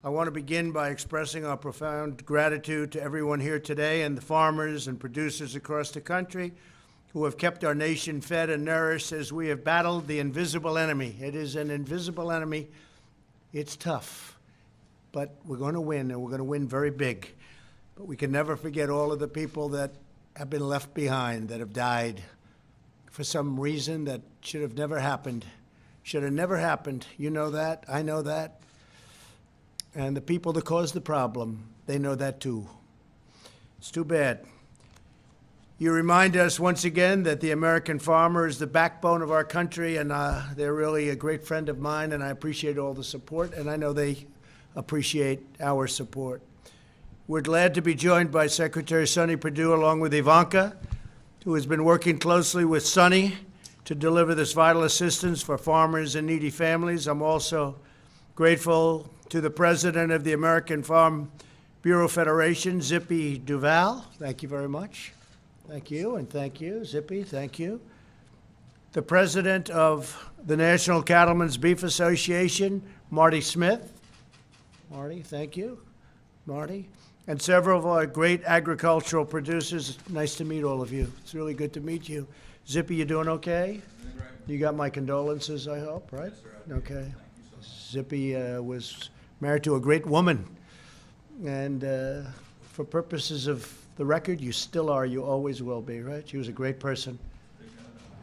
I want to begin by expressing our profound gratitude to everyone here today and the farmers and producers across the country who have kept our nation fed and nourished as we have battled the invisible enemy. It is an invisible enemy. It's tough, but we're going to win, and we're going to win very big. But we can never forget all of the people that have been left behind, that have died for some reason that should have never happened. Should have never happened. You know that. I know that. And the people that caused the problem, they know that too. It's too bad. You remind us once again that the American farmer is the backbone of our country, and they're really a great friend of mine, and I appreciate all the support, and I know they appreciate our support. We're glad to be joined by Secretary Sonny Perdue along with Ivanka, who has been working closely with Sonny to deliver this vital assistance for farmers and needy families. I'm also grateful to the president of the American Farm Bureau Federation, Zippy Duval. Thank you very much. Thank you, and thank you, Zippy, thank you. The president of the National Cattlemen's Beef Association, Marty Smith. Marty, thank you, Marty. And several of our great agricultural producers. Nice to meet all of you. It's really good to meet you. Zippy, you doing okay? Right. You got my condolences, I hope, right? Yes, sir, okay. Zippy was married to a great woman. And for purposes of the record, you still are, you always will be, right? She was a great person.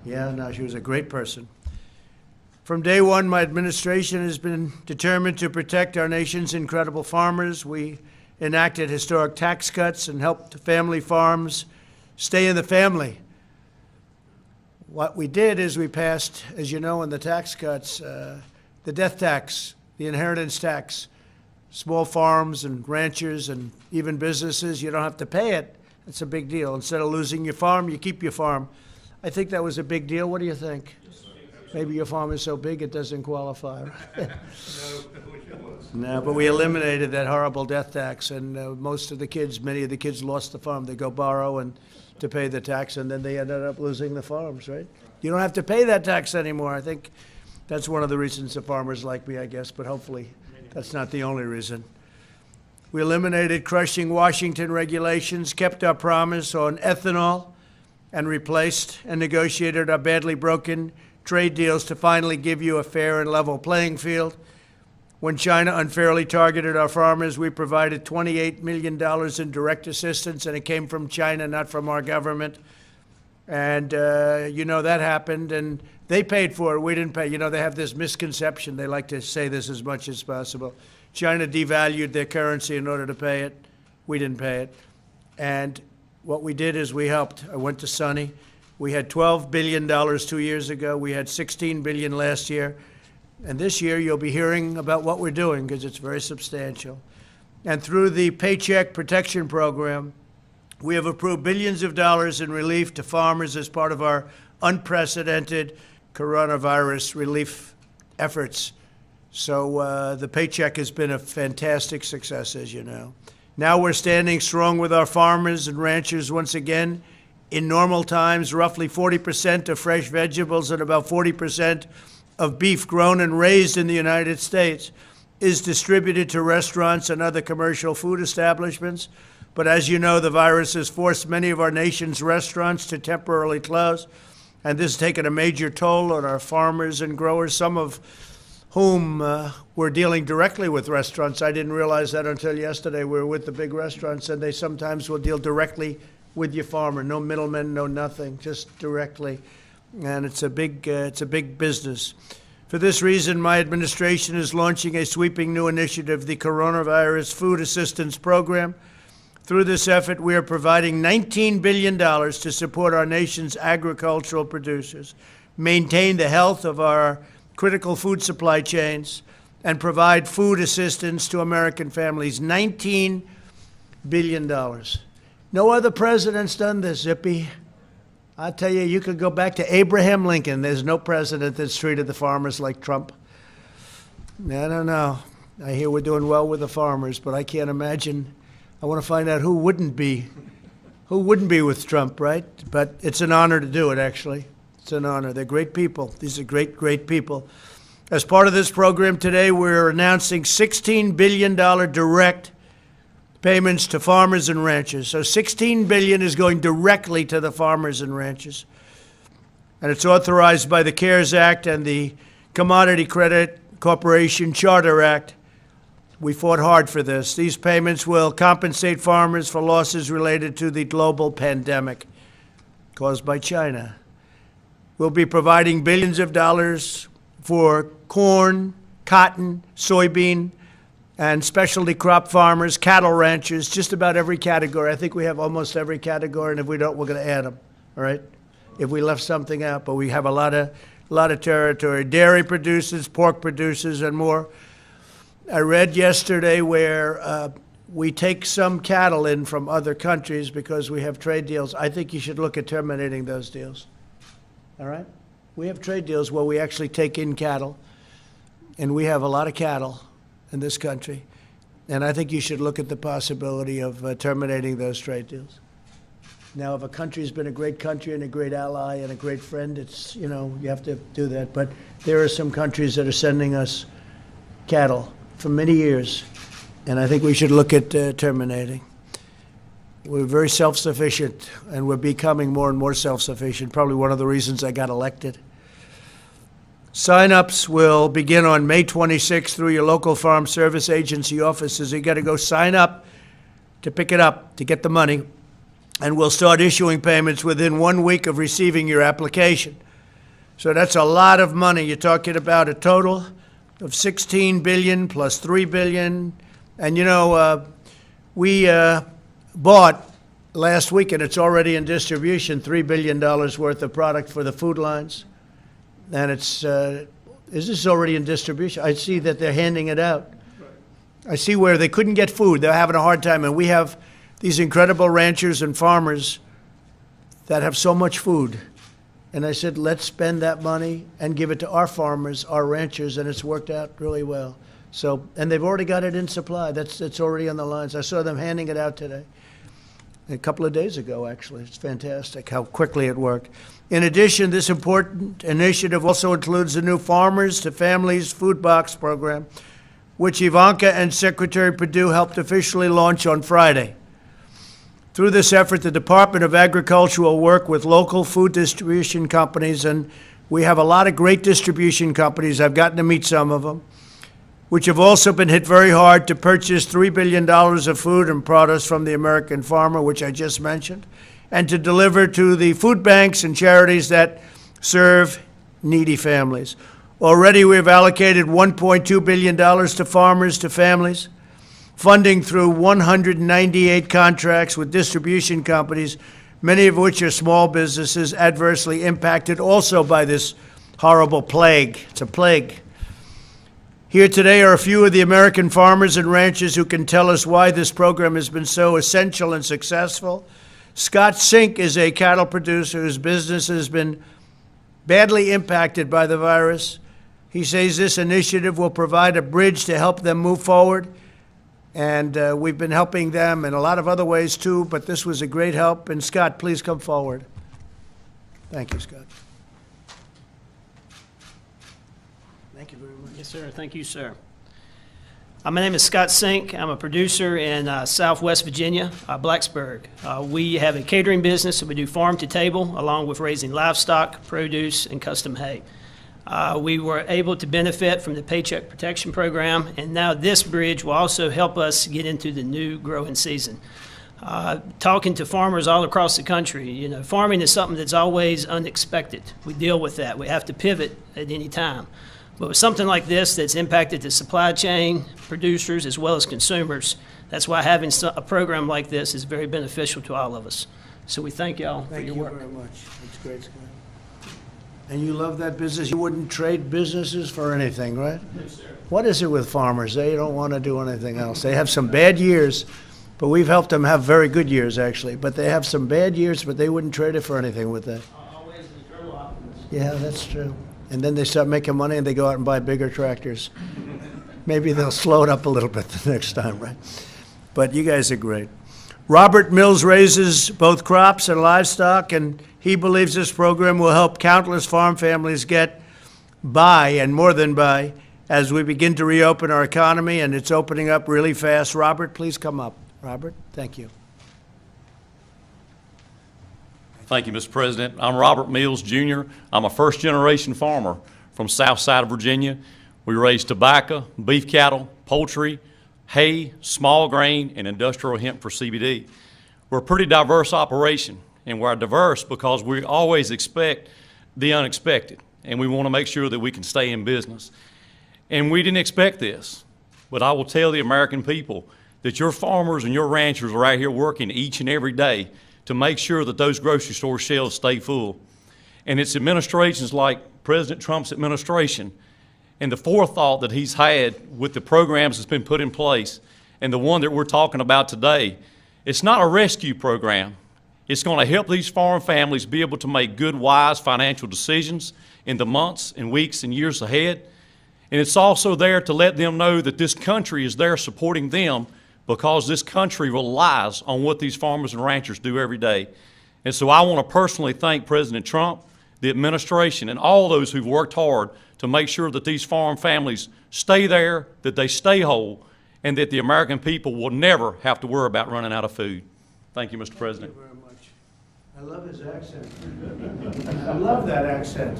Yeah, no, she was a great person. From day one, my administration has been determined to protect our nation's incredible farmers. We enacted historic tax cuts and helped family farms stay in the family. What we did is we passed, as you know, in the tax cuts, the death tax, the inheritance tax. Small farms and ranchers and even businesses, you don't have to pay it. It's a big deal. Instead of losing your farm, you keep your farm. I think that was a big deal. What do you think? Maybe your farm is so big it doesn't qualify. No, but we eliminated that horrible death tax, and many of the kids lost the farm. They go borrow and to pay the tax, and then they ended up losing the farms, right? You don't have to pay that tax anymore. I think that's one of the reasons the farmers like me, I guess, but hopefully that's not the only reason. We eliminated crushing Washington regulations, kept our promise on ethanol, and replaced and negotiated our badly broken trade deals to finally give you a fair and level playing field. When China unfairly targeted our farmers, we provided $28 million in direct assistance, and it came from China, not from our government. And, that happened, and they paid for it. We didn't pay. They have this misconception. They like to say this as much as possible. China devalued their currency in order to pay it. We didn't pay it. And what we did is we helped. I went to Sonny. We had $12 billion 2 years ago. We had $16 billion last year. And this year you'll be hearing about what we're doing because it's very substantial. And through the Paycheck Protection Program, we have approved billions of dollars in relief to farmers as part of our unprecedented coronavirus relief efforts. So the paycheck has been a fantastic success, as you know. Now we're standing strong with our farmers and ranchers once again. In normal times, roughly 40% of fresh vegetables and about 40% of beef grown and raised in the United States is distributed to restaurants and other commercial food establishments. But as you know, the virus has forced many of our nation's restaurants to temporarily close, and this has taken a major toll on our farmers and growers, some of whom were dealing directly with restaurants. I didn't realize that until yesterday. We were with the big restaurants, and they sometimes will deal directly with your farmer. No middlemen, no nothing, just directly. And it's a big business. For this reason, my administration is launching a sweeping new initiative, the Coronavirus Food Assistance Program. Through this effort, we are providing $19 billion to support our nation's agricultural producers, maintain the health of our critical food supply chains, and provide food assistance to American families. $19 billion. No other president's done this, Zippy. I tell you, you could go back to Abraham Lincoln. There's no president that's treated the farmers like Trump. I don't know. I hear we're doing well with the farmers, but I can't imagine. I want to find out who wouldn't be with Trump, right? But it's an honor to do it, actually. It's an honor. They're great people. These are great, great people. As part of this program today, we're announcing $16 billion direct payments to farmers and ranchers. So $16 billion is going directly to the farmers and ranchers. And it's authorized by the CARES Act and the Commodity Credit Corporation Charter Act. We fought hard for this. These payments will compensate farmers for losses related to the global pandemic caused by China. We'll be providing billions of dollars for corn, cotton, soybean, and specialty crop farmers, cattle ranchers, just about every category. I think we have almost every category, and if we don't, we're going to add them, all right? If we left something out, but we have a lot of territory. Dairy producers, pork producers, and more. I read yesterday where we take some cattle in from other countries because we have trade deals. I think you should look at terminating those deals, all right? We have trade deals where we actually take in cattle, and we have a lot of cattle in this country, and I think you should look at the possibility of terminating those trade deals. Now, if a country's been a great country and a great ally and a great friend, it's, you know, you have to do that. But there are some countries that are sending us cattle for many years, and I think we should look at terminating. We're very self-sufficient, and we're becoming more and more self-sufficient, probably one of the reasons I got elected. Sign-ups will begin on May 26th through your local Farm Service Agency offices. You got to go sign up to pick it up, to get the money, and we'll start issuing payments within 1 week of receiving your application. So that's a lot of money. You're talking about a total of $16 billion plus $3 billion. And, you know, we bought last week, and it's already in distribution, $3 billion worth of product for the food lines. And it's, is this already in distribution? I see that they're handing it out. I see where they couldn't get food. They're having a hard time. And we have these incredible ranchers and farmers that have so much food. And I said, let's spend that money and give it to our farmers, our ranchers, and it's worked out really well. So, and they've already got it in supply. It's already on the lines. I saw them handing it out today, a couple of days ago, actually. It's fantastic how quickly it worked. In addition, this important initiative also includes the new Farmers to Families Food Box program, which Ivanka and Secretary Perdue helped officially launch on Friday. Through this effort, the Department of Agriculture will work with local food distribution companies, and we have a lot of great distribution companies. I've gotten to meet some of them, which have also been hit very hard to purchase $3 billion of food and produce from the American farmer, which I just mentioned, and to deliver to the food banks and charities that serve needy families. Already we've allocated $1.2 billion to farmers to families, funding through 198 contracts with distribution companies, many of which are small businesses adversely impacted also by this horrible plague. It's a plague. Here today are a few of the American farmers and ranchers who can tell us why this program has been so essential and successful. Scott Sink is a cattle producer whose business has been badly impacted by the virus. He says this initiative will provide a bridge to help them move forward. And we've been helping them in a lot of other ways, too, but this was a great help. And, Scott, please come forward. Thank you, Scott. Thank you very much. Yes, sir. Thank you, sir. My name is Scott Sink. I'm a producer in Southwest Virginia, Blacksburg. We have a catering business, and we do farm to table, along with raising livestock, produce, and custom hay. We were able to benefit from the Paycheck Protection Program, and now this bridge will also help us get into the new growing season. Talking to farmers all across the country, you know, farming is something that's always unexpected. We deal with that. We have to pivot at any time. But with something like this that's impacted the supply chain, producers, as well as consumers, that's why having a program like this is very beneficial to all of us. So we thank y'all for your work. Thank you very much. That's great, Scott. And you love that business. You wouldn't trade businesses for anything, right? No, sir. What is it with farmers? They don't want to do anything else. They have some bad years, but we've helped them have very good years, actually. But they have some bad years, but they wouldn't trade it for anything with that. Always the turtle options. Yeah, that's true. And then they start making money and they go out and buy bigger tractors. Maybe they'll slow it up a little bit the next time, right? But you guys are great. Robert Mills raises both crops and livestock, and he believes this program will help countless farm families get buy, and more than buy, as we begin to reopen our economy, and it's opening up really fast. Robert, please come up. Robert, thank you. Thank you, Mr. President. I'm Robert Mills, Jr. I'm a first-generation farmer from south side of Virginia. We raise tobacco, beef cattle, poultry, hay, small grain, and industrial hemp for CBD. We're a pretty diverse operation, and we're diverse because we always expect the unexpected, and we want to make sure that we can stay in business. And we didn't expect this, but I will tell the American people that your farmers and your ranchers are out here working each and every day to make sure that those grocery store shelves stay full. And it's administrations like President Trump's administration and the forethought that he's had with the programs that's been put in place and the one that we're talking about today. It's not a rescue program. It's going to help these farm families be able to make good, wise financial decisions in the months and weeks and years ahead. And it's also there to let them know that this country is there supporting them, because this country relies on what these farmers and ranchers do every day. And so I want to personally thank President Trump, the administration, and all those who've worked hard to make sure that these farm families stay there, that they stay whole, and that the American people will never have to worry about running out of food. Thank you, Mr. President. Thank you very much. I love his accent. I love that accent.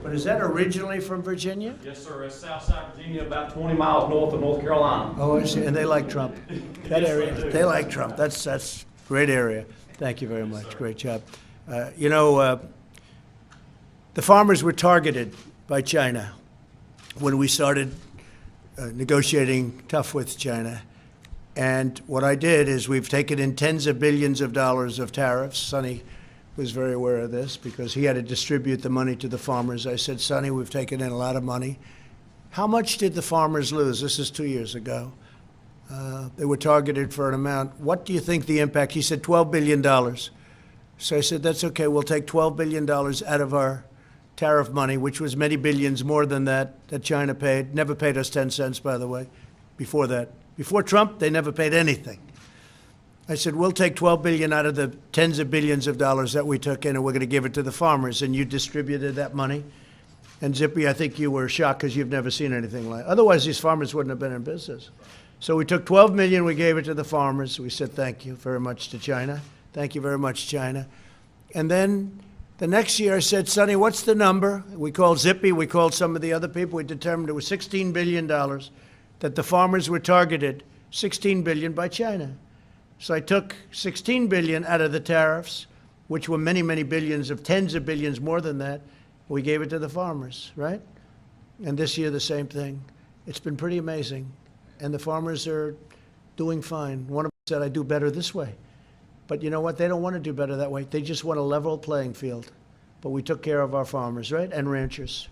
But is that originally from Virginia? Yes, sir. It's Southside Virginia, about 20 miles north of North Carolina. Oh, I see. And they like Trump. That area, they like Trump. That's a great area. Thank you very much. Yes, great job. The farmers were targeted by China when we started negotiating tough with China. And what I did is we've taken in tens of billions of dollars of tariffs. Sonny was very aware of this because he had to distribute the money to the farmers. I said, Sonny, we've taken in a lot of money. How much did the farmers lose? This is 2 years ago. They were targeted for an amount. What do you think the impact? He said $12 billion. So I said, that's okay. We'll take $12 billion out of our tariff money, which was many billions more than that China paid. Never paid us 10 cents, by the way, before that. Before Trump, they never paid anything. I said, we'll take $12 billion out of the tens of billions of dollars that we took in, and we're going to give it to the farmers. And you distributed that money. And Zippy, I think you were shocked because you've never seen anything like it. Otherwise, these farmers wouldn't have been in business. So we took $12 million, we gave it to the farmers. We said thank you very much to China. Thank you very much, China. And then the next year I said, Sonny, what's the number? We called Zippy, we called some of the other people. We determined it was $16 billion that the farmers were targeted, $16 billion by China. So I took $16 billion out of the tariffs, which were many, many billions of tens of billions more than that. We gave it to the farmers, right? And this year, the same thing. It's been pretty amazing. And the farmers are doing fine. One of them said, I do better this way. But you know what? They don't want to do better that way. They just want a level playing field. But we took care of our farmers, right? And ranchers.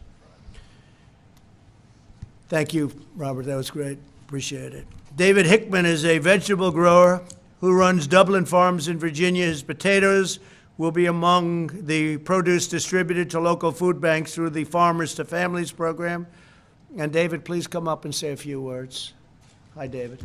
Thank you, Robert. That was great. Appreciate it. David Hickman is a vegetable grower who runs Dublin Farms in Virginia. His potatoes will be among the produce distributed to local food banks through the Farmers to Families program. And David, please come up and say a few words. Hi, David.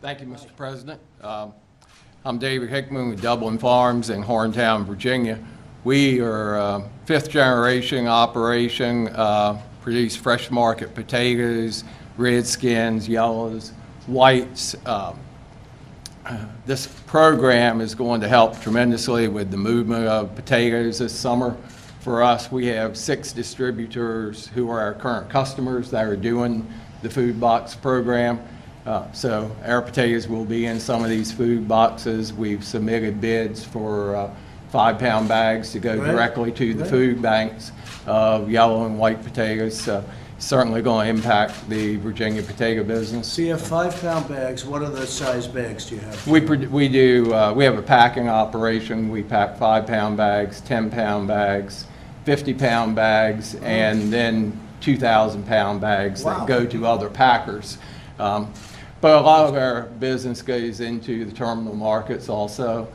Thank you, Mr. President. I'm David Hickman with Dublin Farms in Horntown, Virginia. We are a fifth-generation operation, produce fresh market potatoes, redskins, yellows, whites. This program is going to help tremendously with the movement of potatoes this summer. For us, we have 6 distributors who are our current customers that are doing the food box program. So our potatoes will be in some of these food boxes. We've submitted bids for 5-pound bags to go directly to the food banks of yellow and white potatoes. So certainly going to impact the Virginia potato business. So you have 5-pound bags. What other size bags do you have? We have a packing operation. We pack 5-pound bags, 10-pound bags, 50-pound bags, and then 2,000-pound bags that go to other packers. But a lot of our business goes into the terminal markets also.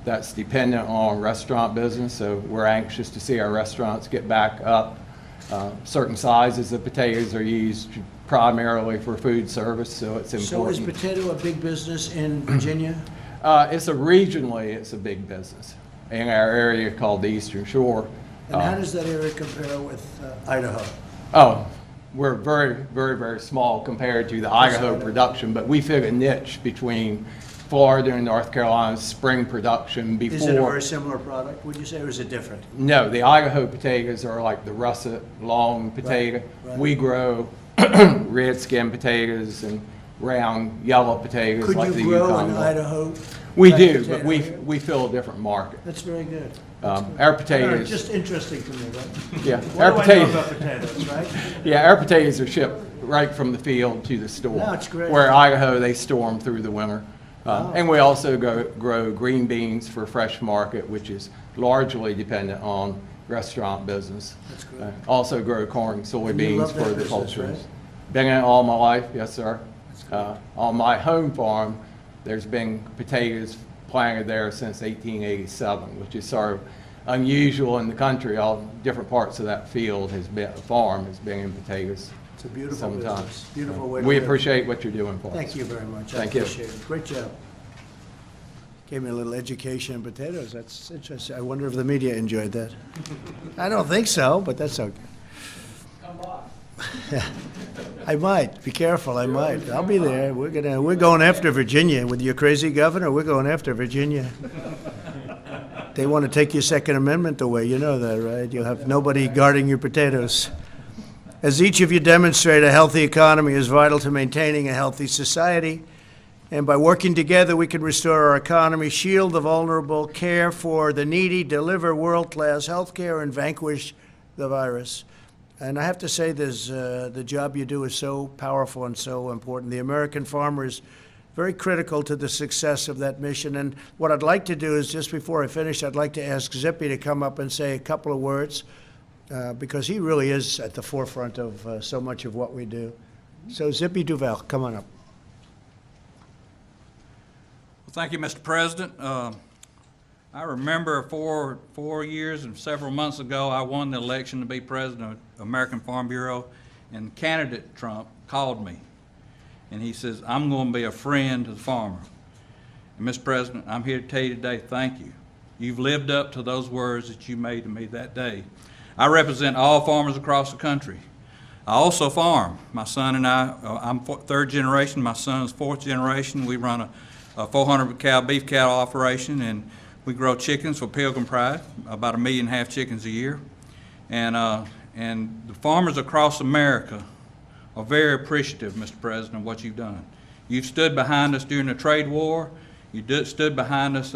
That's dependent on restaurant business, so we're anxious to see our restaurants get back up. Certain sizes of potatoes are used primarily for food service, so it's important. So is potato a big business in Virginia? Regionally, it's a big business. In our area called the Eastern Shore, And how does that area compare with Idaho? Oh, we're very, very, very small compared to the Idaho production, but we fit a niche between Florida and North Carolina's spring production before. Is it a very similar product, would you say, or is it different? No, the Idaho potatoes are like the russet long potato. right. We grow red skin potatoes and round yellow potatoes Could like you the grow Yukon. in Idaho? We that do, potato but here? we fill a different market. That's very good. Our potatoes, Just interesting to me, right? yeah, What our do I know potatoes, about potatoes, right? yeah, our potatoes are shipped right from the field to the store. No, it's great. Where Idaho, they store them through the winter. Wow. And we also grow green beans for fresh market, which is largely dependent on restaurant business. That's great. Also grow corn, And you soybeans love that for the business, cultures. right? Been in it all my life, yes, sir. On my home farm, there's been potatoes planted there since 1887, which is sort of unusual in the country. All different parts of that field farm has been in potatoes. It's a beautiful Sometimes. business. Beautiful way to We live. appreciate what you're doing for us. Thank you very much. Thank I you. appreciate it. Great job. Gave me a little education in potatoes. That's interesting. I wonder if the media enjoyed that. I don't think so, but that's okay. I might. Be careful. I might. I'll be there. We're going after Virginia with your crazy governor. We're going after Virginia. They want to take your Second Amendment away. You know that, right? You'll have nobody guarding your potatoes. As each of you demonstrate, a healthy economy is vital to maintaining a healthy society. And by working together, we can restore our economy, shield the vulnerable, care for the needy, deliver world-class health care, and vanquish the virus. And I have to say, the job you do is so powerful and so important. The American farmer is very critical to the success of that mission. And what I'd like to do is, just before I finish, I'd like to ask Zippy to come up and say a couple of words, because he really is at the forefront of so much of what we do. So Zippy Duval, come on up. Well, thank you, Mr. President. I remember four years and several months ago, I won the election to be president of the American Farm Bureau, and candidate Trump called me, and he says, I'm going to be a friend to the farmer. And Mr. President, I'm here to tell you today, thank you. You've lived up to those words that you made to me that day. I represent all farmers across the country. I also farm. My son and I'm third generation, my son's fourth generation. We run a 400 cow beef cattle operation, and we grow chickens for Pilgrim Pride, about 1.5 million chickens a year. And the farmers across America are very appreciative, Mr. President, of what you've done. You've stood behind us during the trade war. You stood behind us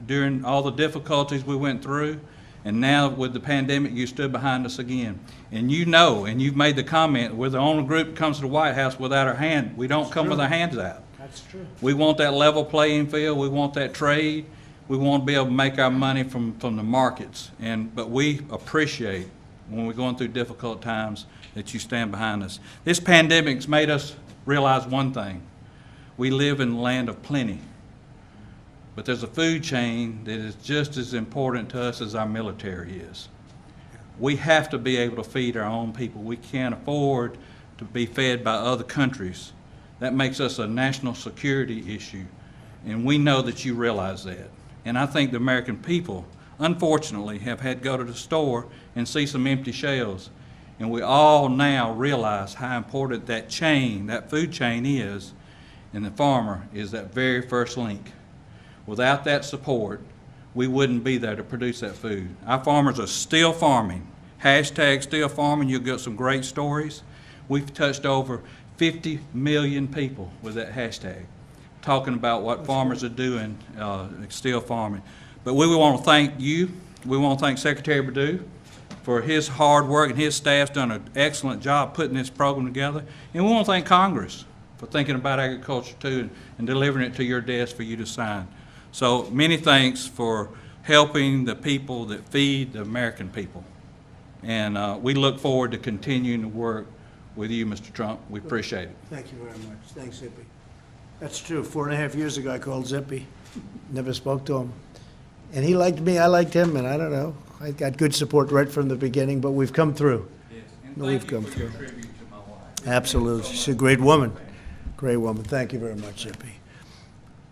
during all the difficulties we went through. And now with the pandemic, you stood behind us again. And you know, and you've made the comment, we're the only group that comes to the White House without our hand. We don't come with our hands out. That's true. We want that level playing field. We want that trade. We want to be able to make our money from the markets. But we appreciate, when we're going through difficult times, that you stand behind us. This pandemic's made us realize one thing. We live in the land of plenty. But there's a food chain that is just as important to us as our military is. We have to be able to feed our own people. We can't afford to be fed by other countries. That makes us a national security issue, and we know that you realize that. And I think the American people, unfortunately, have had to go to the store and see some empty shelves. And we all now realize how important that chain, that food chain is, and the farmer is that very first link. Without that support, we wouldn't be there to produce that food. Our farmers are still farming. Hashtag still farming. You'll get some great stories. We've touched over 50 million people with that hashtag, talking about what farmers are doing, still farming. But we want to thank you. We want to thank Secretary Perdue for his hard work, and his staff's done an excellent job putting this program together. And we want to thank Congress for thinking about agriculture too, and delivering it to your desk for you to sign. So many thanks for helping the people that feed the American people. And we look forward to continuing to work with you, Mr. Trump. We appreciate it. Thank you very much. Thanks, Zippy. That's true. 4.5 years ago, I called Zippy. Never spoke to him. And he liked me, I liked him, and I don't know. I got good support right from the beginning, but we've come through. Yes. And We've thank you come for your through. tribute to my wife. Absolutely. She's a great woman. Great woman. Thank you very much, Zippy.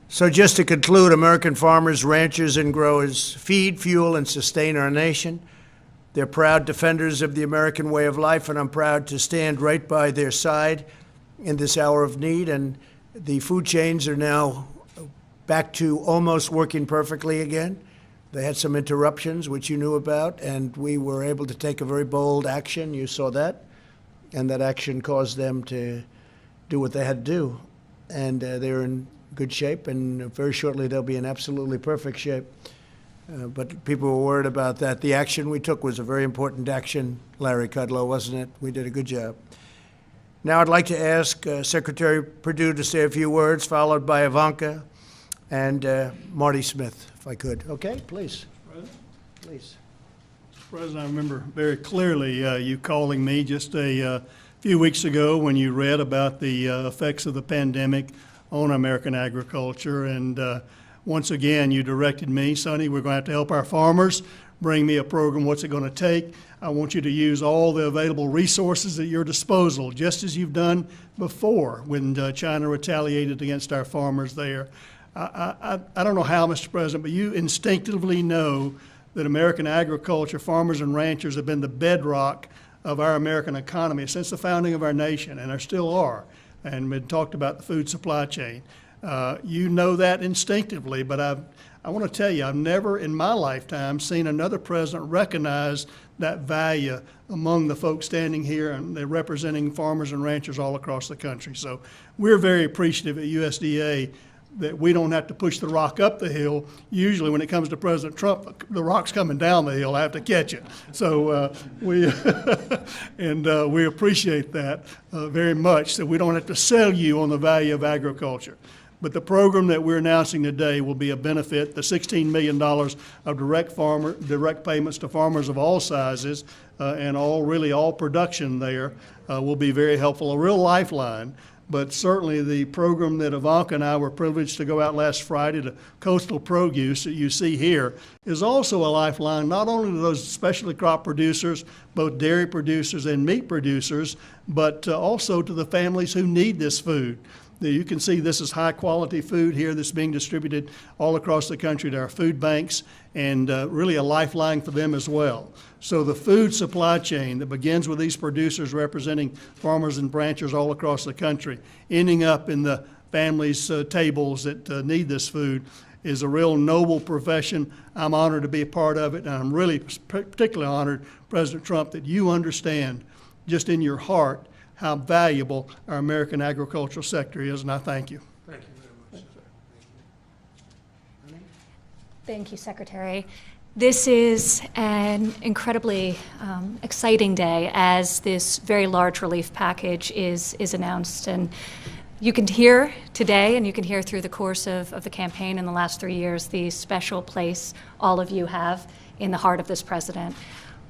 So just to conclude, American farmers, ranchers, and growers feed, fuel, and sustain our nation. They're proud defenders of the American way of life, and I'm proud to stand right by their side in this hour of need. And the food chains are now back to almost working perfectly again. They had some interruptions, which you knew about, and we were able to take a very bold action. You saw that. And that action caused them to do what they had to do. And they're in good shape, and very shortly they'll be in absolutely perfect shape. But people were worried about that. The action we took was a very important action, Larry Kudlow, wasn't it? We did a good job. Now I'd like to ask Secretary Perdue to say a few words, followed by Ivanka and Marty Smith, if I could. Okay, please. Please. Mr. President, I remember very clearly you calling me just a few weeks ago when you read about the effects of the pandemic on American agriculture. And once again, you directed me, Sonny, we're going to have to help our farmers. Bring me a program. What's it going to take? I want you to use all the available resources at your disposal, just as you've done before when China retaliated against our farmers there. I don't know how, Mr. President, but you instinctively know that American agriculture, farmers and ranchers have been the bedrock of our American economy since the founding of our nation, and still are. And we talked about the food supply chain. You know that instinctively, but I want to tell you, I've never in my lifetime seen another president recognize that value among the folks standing here, and they're representing farmers and ranchers all across the country. So we're very appreciative at USDA that we don't have to push the rock up the hill. Usually when it comes to President Trump, the rock's coming down the hill. I have to catch it. So we appreciate that very much, that we don't have to sell you on the value of agriculture. But the program that we're announcing today will be a benefit. The $16 million of direct payments to farmers of all sizes and all production there will be very helpful, a real lifeline. But certainly the program that Ivanka and I were privileged to go out last Friday to Coastal Produce that you see here is also a lifeline, not only to those specialty crop producers, both dairy producers and meat producers, but also to the families who need this food. You can see this is high quality food here that's being distributed all across the country to our food banks, and really a lifeline for them as well. So the food supply chain that begins with these producers representing farmers and ranchers all across the country, ending up in the families' tables that need this food, is a real noble profession. I'm honored to be a part of it, and I'm really particularly honored, President Trump, that you understand just in your heart how valuable our American agricultural sector is, and I thank you. Thank you very much, sir. Thank you, Secretary. This is an incredibly exciting day as this very large relief package is announced. And you can hear today, and you can hear through the course of the campaign in the last 3 years, the special place all of you have in the heart of this president.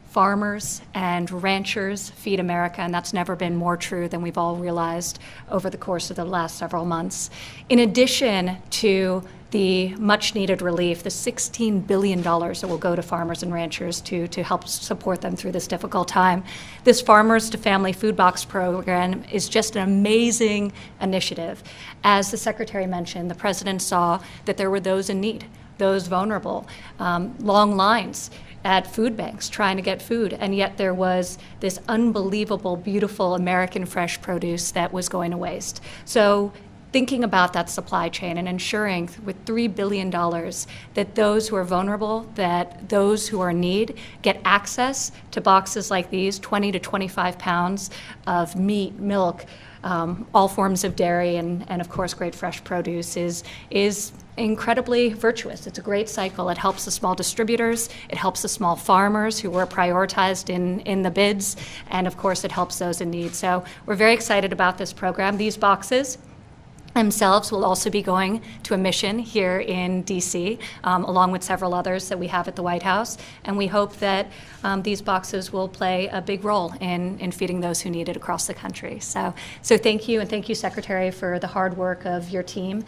Farmers and ranchers feed America, and that's never been more true than we've all realized over the course of the last several months. In addition to the much-needed relief, the $16 billion that will go to farmers and ranchers to help support them through this difficult time, this Farmers to Family Food Box program is just an amazing initiative. As the Secretary mentioned, the President saw that there were those in need, those vulnerable, long lines at food banks trying to get food, and yet there was this unbelievable, beautiful American fresh produce that was going to waste. So thinking about that supply chain and ensuring with $3 billion that those who are vulnerable, that those who are in need get access to boxes like these, 20 to 25 pounds of meat, milk, all forms of dairy, and of course great fresh produce is incredibly virtuous. It's a great cycle. It helps the small distributors, it helps the small farmers who were prioritized in the bids, and of course it helps those in need. So we're very excited about this program. These boxes themselves will also be going to a mission here in D.C., along with several others that we have at the White House, and we hope that these boxes will play a big role in feeding those who need it across the country. So thank you, and thank you, Secretary, for the hard work of your team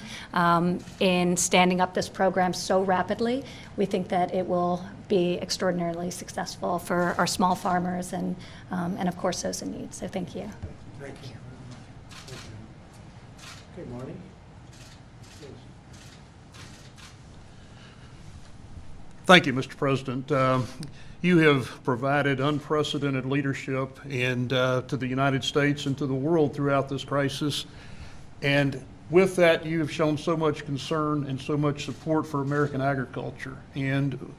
in standing up this program so rapidly. We think that it will be extraordinarily successful for our small farmers and of course those in need. So thank you. Thank you. Okay, Marty. Thank you, Mr. President. You have provided unprecedented leadership and to the United States and to the world throughout this crisis. And with that, you have shown so much concern and so much support for American agriculture. And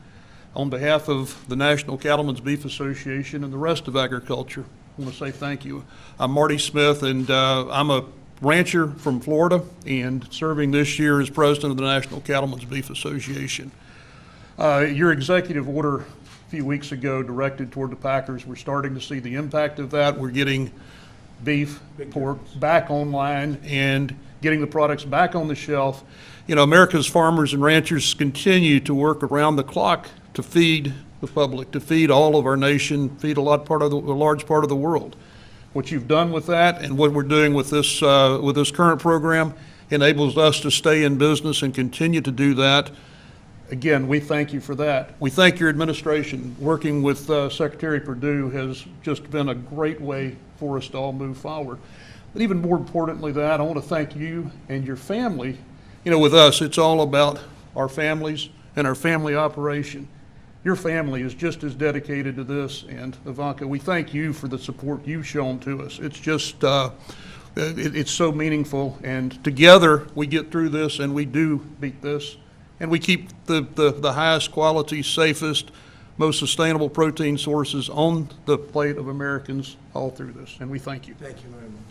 on behalf of the National Cattlemen's Beef Association and the rest of agriculture, I want to say thank you. I'm Marty Smith, and I'm a rancher from Florida and serving this year as president of the National Cattlemen's Beef Association. Your executive order a few weeks ago directed toward the packers. We're starting to see the impact of that. We're getting beef, pork back online and getting the products back on the shelf. You know, America's farmers and ranchers continue to work around the clock to feed the public, to feed all of our nation, feed a large part of the world. What you've done with that and what we're doing with this current program enables us to stay in business and continue to do that. Again, we thank you for that. We thank your administration. Working with Secretary Perdue has just been a great way for us to all move forward. But even more importantly than that, I want to thank you and your family. You know, with us, it's all about our families and our family operation. Your family is just as dedicated to this, and Ivanka, we thank you for the support you've shown to us. It's just, it's so meaningful, and together we get through this and we do beat this. And we keep the highest quality, safest, most sustainable protein sources on the plate of Americans all through this. And we thank you. Thank you very much.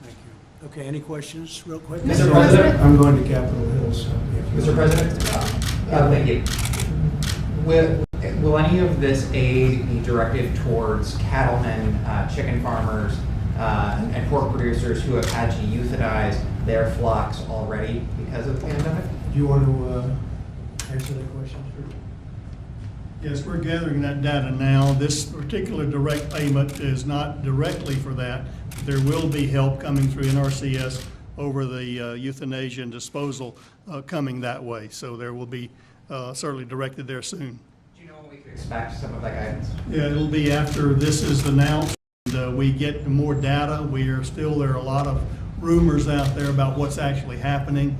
Thank you. Okay, any questions real quick? Mr. President? I'm going to Capitol Hill, so. Mr. President? Thank you. Will any of this aid be directed towards cattlemen, chicken farmers, and pork producers who have had to euthanize their flocks already because of the pandemic? Do you want to answer that question? Yes, we're gathering that data now. This particular direct payment is not directly for that. There will be help coming through NRCS over the euthanasia and disposal coming that way. So there will be certainly directed there soon. Do you know when we could expect some of that guidance? Yeah, it'll be after this is announced and we get more data. There are a lot of rumors out there about what's actually happening.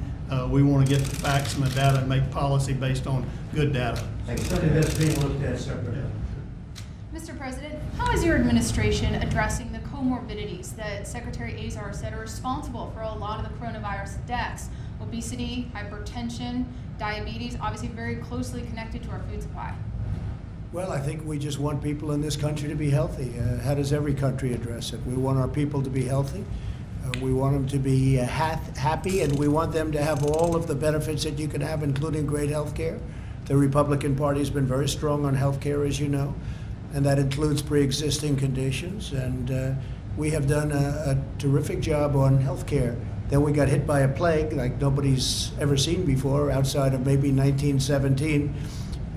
We want to get the facts and the data and make policy based on good data. Something that's being looked at separately. Mr. President, how is your administration addressing the comorbidities that Secretary Azar said are responsible for a lot of the coronavirus deaths? Obesity, hypertension, diabetes, obviously very closely connected to our food supply. Well, I think we just want people in this country to be healthy. How does every country address it? We want our people to be healthy. We want them to be happy, and we want them to have all of the benefits that you can have, including great health care. The Republican Party has been very strong on health care, as you know, and that includes pre-existing conditions. And we have done a terrific job on health care. Then we got hit by a plague like nobody's ever seen before, outside of maybe 1917.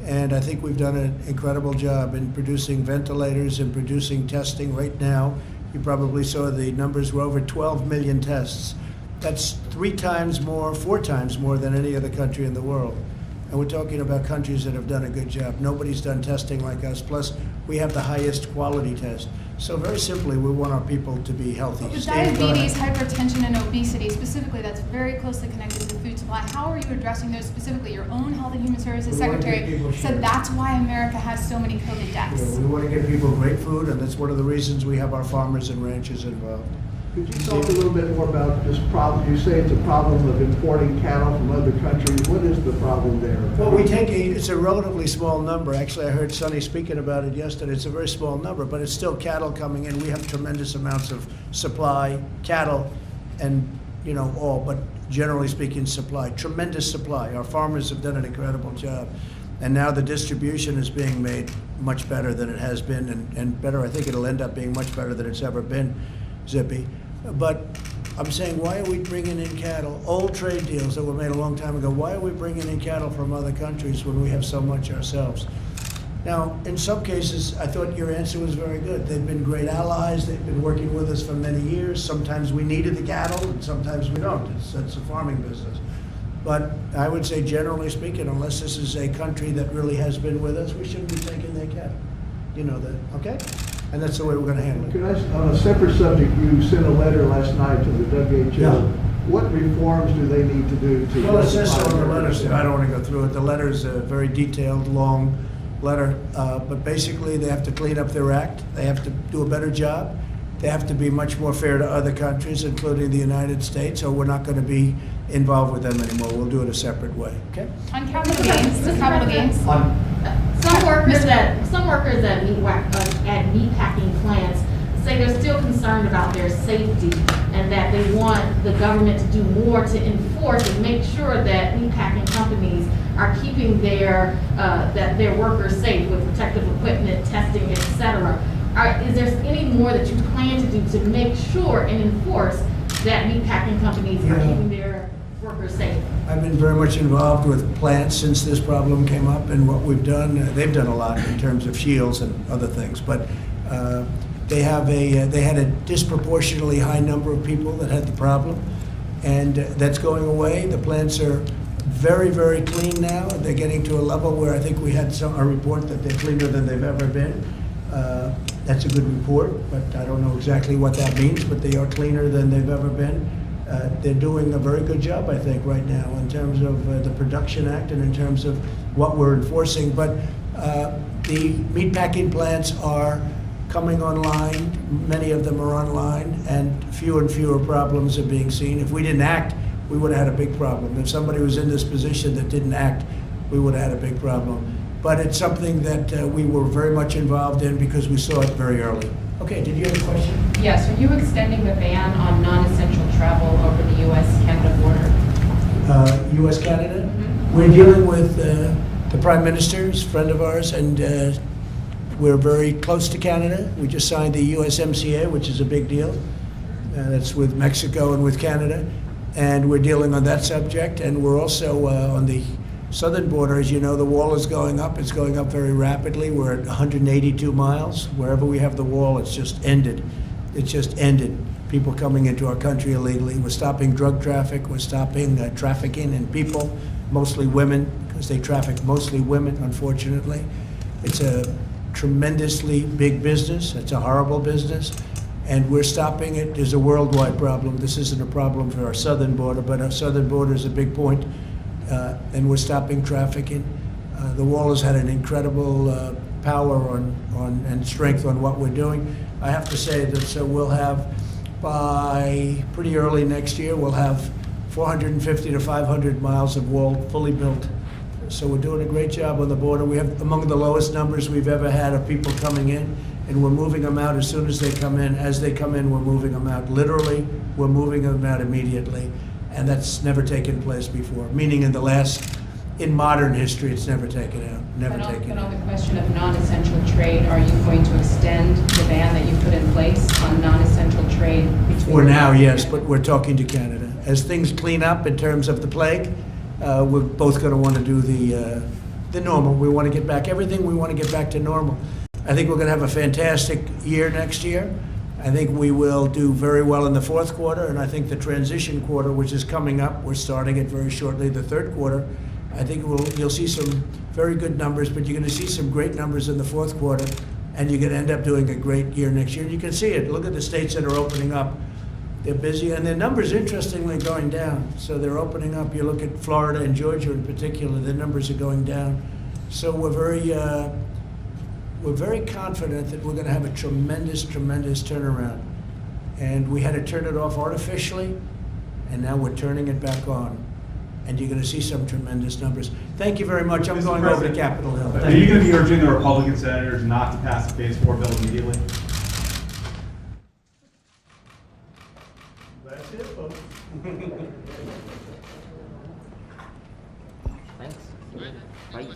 And I think we've done an incredible job in producing ventilators and producing testing right now. You probably saw the numbers were over 12 million tests. That's 4 times more than any other country in the world. And we're talking about countries that have done a good job. Nobody's done testing like us. Plus, we have the highest quality test. So very simply, we want our people to be healthy. With diabetes, hypertension, and obesity, specifically, that's very closely connected to the food supply. How are you addressing those specifically? Your own Health and Human Services Secretary said that's why America has so many COVID deaths. Yeah, we want to get people great food, and that's one of the reasons we have our farmers and ranchers involved. Could you talk a little bit more about this problem? You say it's a problem of importing cattle from other countries. What is the problem there? Well, it's a relatively small number. Actually, I heard Sonny speaking about it yesterday. It's a very small number, but it's still cattle coming in. We have tremendous amounts of supply, cattle, and, but generally speaking, supply. Tremendous supply. Our farmers have done an incredible job. And now the distribution is being made much better than it has been, and better. I think it'll end up being much better than it's ever been, Zippy. But I'm saying, why are we bringing in cattle? Old trade deals that were made a long time ago, why are we bringing in cattle from other countries when we have so much ourselves? Now, in some cases, I thought your answer was very good. They've been great allies. They've been working with us for many years. Sometimes we needed the cattle, and sometimes we don't. It's a farming business. But I would say, generally speaking, unless this is a country that really has been with us, we shouldn't be taking their cattle. You know that, okay? And that's the way we're going to handle it. On a separate subject, you sent a letter last night to the WHO what reforms do they need to do to? Well, it says so justify in the their letters, decision? I don't want to go through it. The letter's a very detailed, long letter, but basically, they have to clean up their act. They have to do a better job. They have to be much more fair to other countries, including the United States, or we're not going to be involved with them anymore. We'll do it a separate way, okay? On capital gains, Some workers at meat packing plants say they're still concerned about their safety and that they want the government to do more to enforce and make sure that meat packing companies are keeping their workers safe with protective equipment, testing, etc. Is there any more that you plan to do to make sure and enforce that meat packing companies are keeping their workers safe? I've been very much involved with plants since this problem came up, and what we've done, they've done a lot in terms of shields and other things, but they had a disproportionately high number of people that had the problem, and that's going away. The plants are very, very clean now. They're getting to a level where I think we had a report that they're cleaner than they've ever been. That's a good report, but I don't know exactly what that means, but they are cleaner than they've ever been. They're doing a very good job, I think, right now in terms of the Production Act and in terms of what we're enforcing. But the meatpacking plants are coming online. Many of them are online, and fewer problems are being seen. If we didn't act, we would have had a big problem. If somebody was in this position that didn't act, we would have had a big problem. But it's something that we were very much involved in because we saw it very early. Okay, did you have a question? Yes, are you extending the ban on non-essential travel over the U.S.-Canada border? U.S.-Canada? Mm-hmm. We're dealing with the Prime Minister's friend of ours, and we're very close to Canada. We just signed the USMCA, which is a big deal. That's with Mexico and with Canada. And we're dealing on that subject. And we're also on the southern border. As you know, the wall is going up. It's going up very rapidly. We're at 182 miles. Wherever we have the wall, it's just ended. It's just ended. People coming into our country illegally. We're stopping drug traffic. We're stopping trafficking in people, mostly women, because they traffic mostly women, unfortunately. It's a tremendously big business. It's a horrible business. And we're stopping it. There's a worldwide problem. This isn't a problem for our southern border, but our southern border is a big point. And we're stopping trafficking. The wall has had an incredible power and strength on what we're doing. I have to say that so we'll have, by pretty early next year, we'll have 450 to 500 miles of wall fully built. So we're doing a great job on the border. We have among the lowest numbers we've ever had of people coming in, and we're moving them out as soon as they come in. As they come in, we're moving them out. Literally, we're moving them out immediately. And that's never taken place before, meaning in modern history, it's never taken out, never taken out. But on the question of non-essential trade, are you going to extend the ban that you put in place on non-essential trade? For now, yes, but we're talking to Canada. As things clean up in terms of the plague, we're both going to want to do the normal. We want to get back everything. We want to get back to normal. I think we're going to have a fantastic year next year. I think we will do very well in the fourth quarter, and I think the transition quarter, which is coming up, we're starting it very shortly, the third quarter, I think you'll see some very good numbers, but you're going to see some great numbers in the fourth quarter, and you're going to end up doing a great year next year. And you can see it. Look at the states that are opening up. They're busy, and their numbers, interestingly, are going down. So they're opening up. You look at Florida and Georgia in particular, their numbers are going down. So we're very confident that we're going to have a tremendous turnaround. And we had to turn it off artificially, and now we're turning it back on. And you're going to see some tremendous numbers. Thank you very much. I'm going over to Capitol Hill. Are you going to be urging the Republican senators not to pass the Phase 4 bill immediately? That's it, folks. Thanks. Bye.